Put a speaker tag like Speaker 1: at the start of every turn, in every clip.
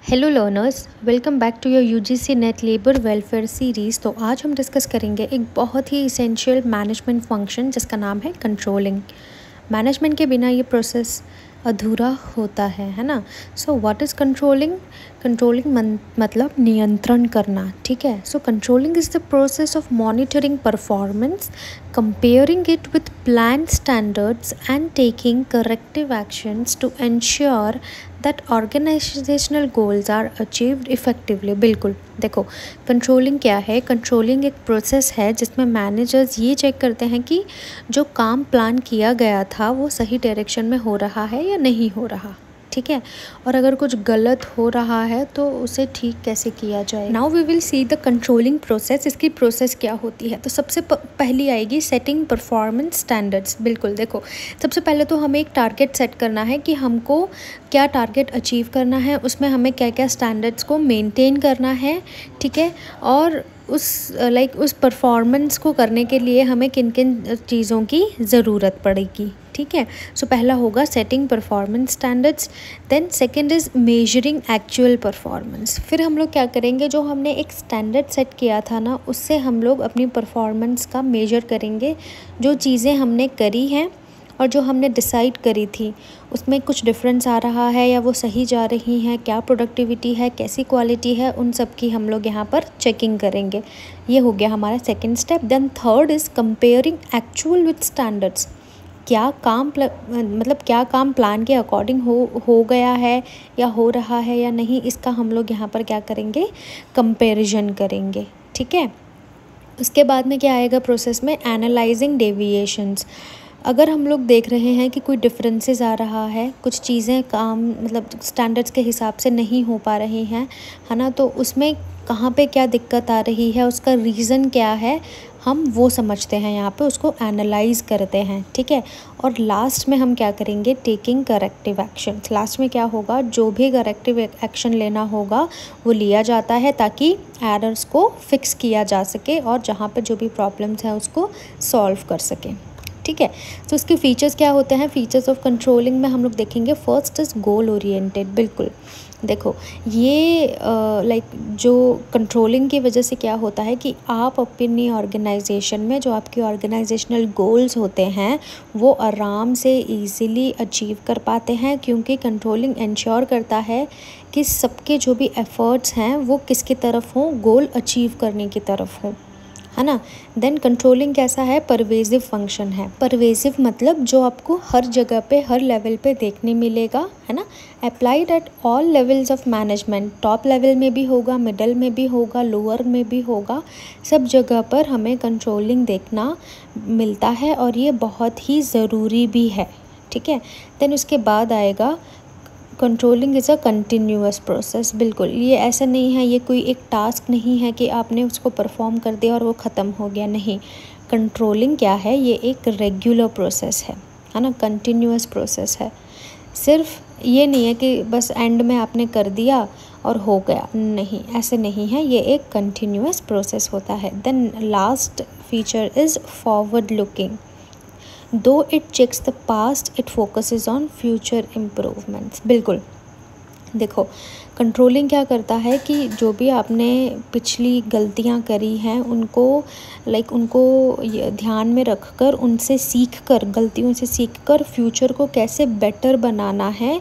Speaker 1: Hello learners, welcome back to your UGC NET labour welfare series. तो आज हम discuss करेंगे एक बहुत ही इसेंशियल मैनेजमेंट फंक्शन जिसका नाम है कंट्रोलिंग। मैनेजमेंट के बिना ये प्रोसेस अधूरा होता है ना। So what is controlling? Controlling मतलब नियंत्रण करना, ठीक है। So controlling is the process of monitoring performance, comparing it with planned standards and taking corrective actions to ensure that organizational goals are achieved effectively। बिल्कुल देखो, कंट्रोलिंग क्या है? Controlling एक प्रोसेस है जिसमें मैनेजर्स ये चेक करते हैं कि जो काम प्लान किया गया था वो सही डायरेक्शन में हो रहा है या नहीं हो रहा, ठीक है। और अगर कुछ गलत हो रहा है तो उसे ठीक कैसे किया जाए। Now we will see the controlling process. इसकी प्रोसेस क्या होती है? तो सबसे पहली आएगी सेटिंग परफॉर्मेंस स्टैंडर्ड्स। बिल्कुल देखो, सबसे पहले तो हमें एक टारगेट सेट करना है कि हमको क्या टारगेट अचीव करना है, उसमें हमें क्या क्या स्टैंडर्ड्स को मेंटेन करना है, ठीक है। और उस परफॉर्मेंस को करने के लिए हमें किन किन चीज़ों की ज़रूरत पड़ेगी, ठीक है। सो पहला होगा setting performance standards. Then second is measuring actual performance. फिर हम लोग क्या करेंगे, जो हमने एक स्टैंडर्ड सेट किया था ना, उससे हम लोग अपनी परफॉर्मेंस का मेजर करेंगे। जो चीज़ें हमने करी हैं और जो हमने डिसाइड करी थी उसमें कुछ डिफरेंस आ रहा है या वो सही जा रही हैं, क्या प्रोडक्टिविटी है, कैसी क्वालिटी है, उन सब की हम लोग यहाँ पर चेकिंग करेंगे। ये हो गया हमारा second step. Then third is comparing actual with standards. क्या काम क्या काम प्लान के अकॉर्डिंग हो गया है या हो रहा है या नहीं, इसका हम लोग यहाँ पर क्या करेंगे, कंपैरिजन करेंगे, ठीक है। उसके बाद में क्या आएगा प्रोसेस में, एनालाइजिंग डेविएशंस। अगर हम लोग देख रहे हैं कि कोई डिफरेंसेस आ रहा है, कुछ चीज़ें काम स्टैंडर्ड्स के हिसाब से नहीं हो पा रही हैं, है ना, तो उसमें कहाँ पे क्या दिक्कत आ रही है, उसका रीज़न क्या है, हम वो समझते हैं यहाँ पे, उसको एनालाइज करते हैं, ठीक है। और लास्ट में हम क्या करेंगे, टेकिंग करेक्टिव एक्शन। लास्ट में क्या होगा, जो भी करेक्टिव एक्शन लेना होगा वो लिया जाता है ताकि एरर्स को फिक्स किया जा सके और जहाँ पे जो भी प्रॉब्लम्स हैं उसको सॉल्व कर सकें, ठीक है। तो इसके फीचर्स क्या होते हैं? फीचर्स ऑफ कंट्रोलिंग में हम लोग देखेंगे, फर्स्ट इज़ गोल ओरिएंटेड। बिल्कुल देखो, ये जो कंट्रोलिंग की वजह से क्या होता है कि आप अपनी ऑर्गेनाइजेशन में जो आपके ऑर्गेनाइजेशनल गोल्स होते हैं वो आराम से इजीली अचीव कर पाते हैं, क्योंकि कंट्रोलिंग इंश्योर करता है कि सबके जो भी एफर्ट्स हैं वो किसकी तरफ हों, गोल अचीव करने की तरफ हों, है ना। देन कंट्रोलिंग कैसा है, परवेजिव फंक्शन है। परवेजिव मतलब जो आपको हर जगह पे हर लेवल पे देखने मिलेगा, है ना। Applied at all levels of management, top level में भी होगा, मिडल में भी होगा, लोअर में भी होगा, सब जगह पर हमें कंट्रोलिंग देखना मिलता है और ये बहुत ही ज़रूरी भी है, ठीक है। देन उसके बाद आएगा controlling is a continuous process. बिल्कुल, ये ऐसा नहीं है, ये कोई एक टास्क नहीं है कि आपने उसको परफॉर्म कर दिया और वो ख़त्म हो गया, नहीं। कंट्रोलिंग क्या है, ये एक रेगुलर प्रोसेस है ना, कंटिन्यूअस प्रोसेस है। सिर्फ ये नहीं है कि बस एंड में आपने कर दिया और हो गया, नहीं, ऐसे नहीं है, ये एक कंटिन्यूअस प्रोसेस होता है। Then last feature is forward looking. Though it checks the past, it focuses on future improvements. बिल्कुल देखो, कंट्रोलिंग क्या करता है कि जो भी आपने पिछली गलतियां करी हैं उनको ध्यान में रखकर, उनसे सीखकर, गलतियों से सीखकर फ्यूचर को कैसे बेटर बनाना है,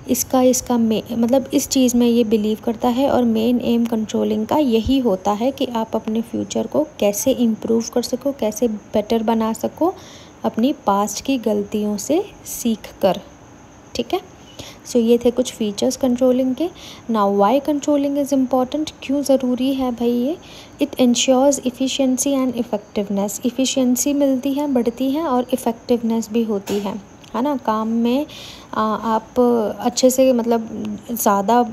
Speaker 1: इसका इस चीज़ में ये बिलीव करता है। और मेन एम कंट्रोलिंग का यही होता है कि आप अपने फ्यूचर को कैसे इम्प्रूव कर सको, कैसे बेटर बना सको अपनी पास्ट की गलतियों से सीख कर, ठीक है। सो ये थे कुछ फीचर्स कंट्रोलिंग के। Now why controlling is important, क्यों ज़रूरी है भाई ये? It ensures efficiency and effectiveness. Efficiency मिलती है, बढ़ती है, और इफ़ेक्टिवनेस भी होती है ना। काम में आप अच्छे से ज़्यादा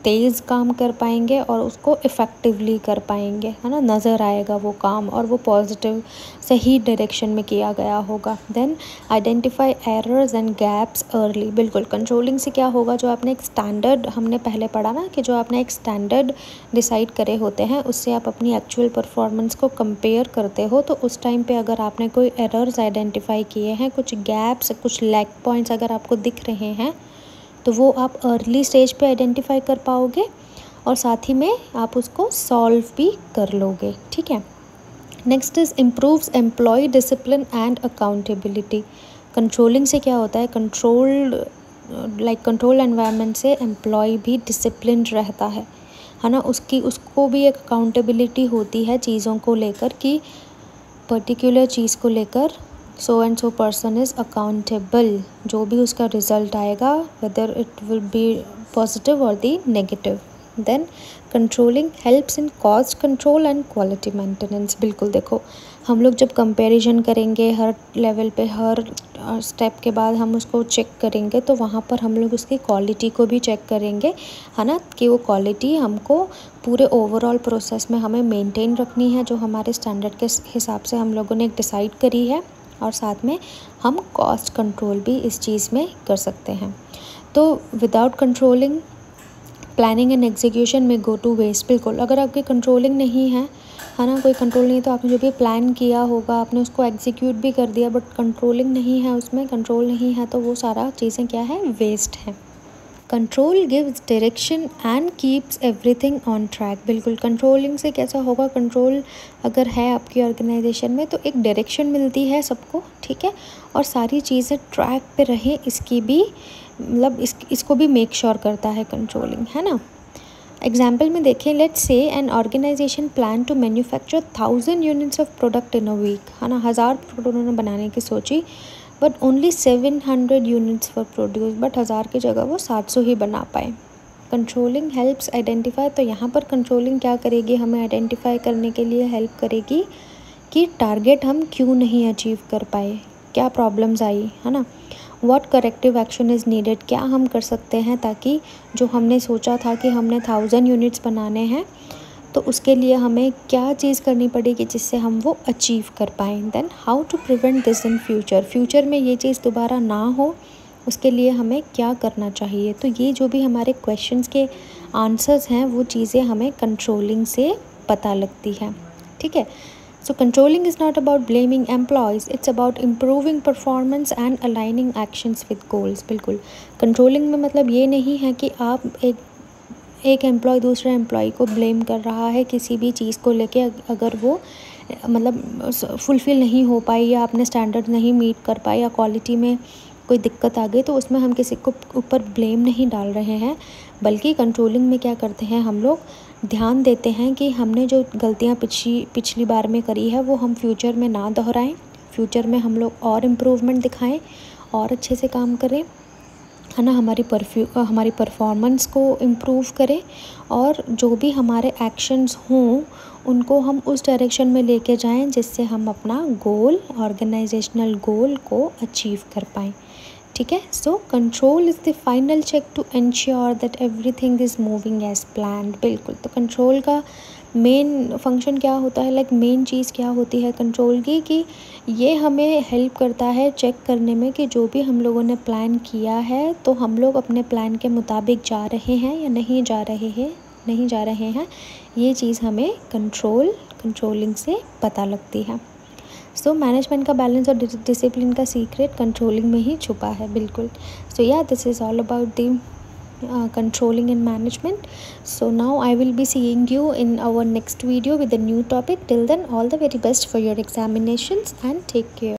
Speaker 1: तेज़ काम कर पाएंगे और उसको इफ़ेक्टिवली कर पाएंगे, है ना। नज़र आएगा वो काम और वो पॉजिटिव सही डायरेक्शन में किया गया होगा। Then identify errors and gaps early. बिल्कुल, कंट्रोलिंग से क्या होगा, जो आपने एक स्टैंडर्ड, हमने पहले पढ़ा ना कि जो आपने एक स्टैंडर्ड डिसाइड करे होते हैं उससे आप अपनी एक्चुअल परफॉर्मेंस को कंपेयर करते हो, तो उस टाइम पे अगर आपने कोई एरर्स आइडेंटिफाई किए हैं, कुछ गैप्स, कुछ लैग पॉइंट्स अगर आपको दिख रहे हैं, तो वो आप अर्ली स्टेज पे आइडेंटिफाई कर पाओगे और साथ ही में आप उसको सॉल्व भी कर लोगे, ठीक है। Next is improves employ discipline and accountability. Controlling से क्या होता है, कंट्रोल एनवायरनमेंट से एम्प्लॉय भी डिसिप्लिन रहता है ना। उसको भी एक अकाउंटेबिलिटी होती है चीज़ों को लेकर कि पर्टिकुलर चीज़ को लेकर so and so person is accountable, जो भी उसका रिजल्ट आएगा whether it will be positive और the negative. Then controlling helps in cost control and quality maintenance. बिल्कुल देखो, हम लोग जब कंपैरिजन करेंगे हर लेवल पे, हर स्टेप के बाद हम उसको चेक करेंगे, तो वहाँ पर हम लोग उसकी क्वालिटी को भी चेक करेंगे, है ना, कि वो क्वालिटी हमको पूरे ओवरऑल प्रोसेस में हमें मेंटेन रखनी है, जो हमारे स्टैंडर्ड के हिसाब से हम लोगों ने डिसाइड करी है, और साथ में हम कॉस्ट कंट्रोल भी इस चीज़ में कर सकते हैं। तो without controlling planning and execution में गो टू वेस्ट। बिल्कुल, अगर आपकी कंट्रोलिंग नहीं है ना, कोई कंट्रोल नहीं, तो आपने जो भी प्लान किया होगा आपने उसको एग्जीक्यूट भी कर दिया, बट कंट्रोलिंग नहीं है, उसमें कंट्रोल नहीं है, तो वो सारा चीज़ें क्या है, वेस्ट है। Control gives direction and keeps everything on track. बिल्कुल, कंट्रोलिंग से कैसा होगा, कंट्रोल अगर है आपकी ऑर्गेनाइजेशन में तो एक डायरेक्शन मिलती है सबको, ठीक है, और सारी चीज़ें ट्रैक पे रहें इसकी भी मतलब इसको भी मेक श्योर करता है कंट्रोलिंग, है ना। एग्जाम्पल में देखें, let's say an organisation plan to manufacture 1000 units of product in a week, है ना। 1000 प्रोडक्ट उन्होंने बनाने की सोची, but only 700 units for produce, but 1000 की जगह वो 700 ही बना पाए। कंट्रोलिंग हेल्प्स आइडेंटिफाई, तो यहाँ पर कंट्रोलिंग क्या करेगी, हमें आइडेंटिफाई करने के लिए हेल्प करेगी कि टारगेट हम क्यों नहीं अचीव कर पाए, क्या प्रॉब्लम्स आई, है ना। What corrective action is needed, क्या हम कर सकते हैं ताकि जो हमने सोचा था कि हमने 1000 यूनिट्स बनाने हैं, तो उसके लिए हमें क्या चीज़ करनी पड़ेगी जिससे हम वो अचीव कर पाएँ। Then how to prevent this in future में ये चीज़ दोबारा ना हो, उसके लिए हमें क्या करना चाहिए। तो ये जो भी हमारे क्वेश्चंस के आंसर्स हैं वो चीज़ें हमें कंट्रोलिंग से पता लगती है, ठीक है। So controlling is not about blaming employees, it's about improving performance and aligning actions with goals। बिल्कुल, कंट्रोलिंग में मतलब ये नहीं है कि आप एक एम्प्लॉय दूसरे एम्प्लॉय को ब्लेम कर रहा है किसी भी चीज़ को लेके, अगर वो मतलब फुलफ़िल नहीं हो पाई या अपने स्टैंडर्ड नहीं मीट कर पाए या क्वालिटी में कोई दिक्कत आ गई, तो उसमें हम किसी को ऊपर ब्लेम नहीं डाल रहे हैं, बल्कि कंट्रोलिंग में क्या करते हैं, हम लोग ध्यान देते हैं कि हमने जो गलतियाँ पिछली बार में करी है वो हम फ्यूचर में ना दोहराएं, फ्यूचर में हम लोग और इम्प्रूवमेंट दिखाएं और अच्छे से काम करें, है ना, हमारी परफॉर्मेंस को इम्प्रूव करें, और जो भी हमारे एक्शंस हों उनको हम उस डायरेक्शन में लेके जाएं जिससे हम अपना गोल, ऑर्गेनाइजेशनल गोल को अचीव कर पाएँ, ठीक है। So control is the final check to ensure that everything is moving as planned. बिल्कुल, तो कंट्रोल का मेन फंक्शन क्या होता है, मेन चीज़ क्या होती है कंट्रोल की, कि ये हमें हेल्प करता है चेक करने में कि जो भी हम लोगों ने प्लान किया है तो हम लोग अपने प्लान के मुताबिक जा रहे हैं या नहीं जा रहे हैं। ये चीज़ हमें कंट्रोलिंग से पता लगती है। सो मैनेजमेंट का बैलेंस और डिसिप्लिन का सीक्रेट कंट्रोलिंग में ही छुपा है। बिल्कुल, सो या this is all about the controlling and management. So now I will be seeing you in our next video with a new topic. Till then, all the very best for your examinations and take care.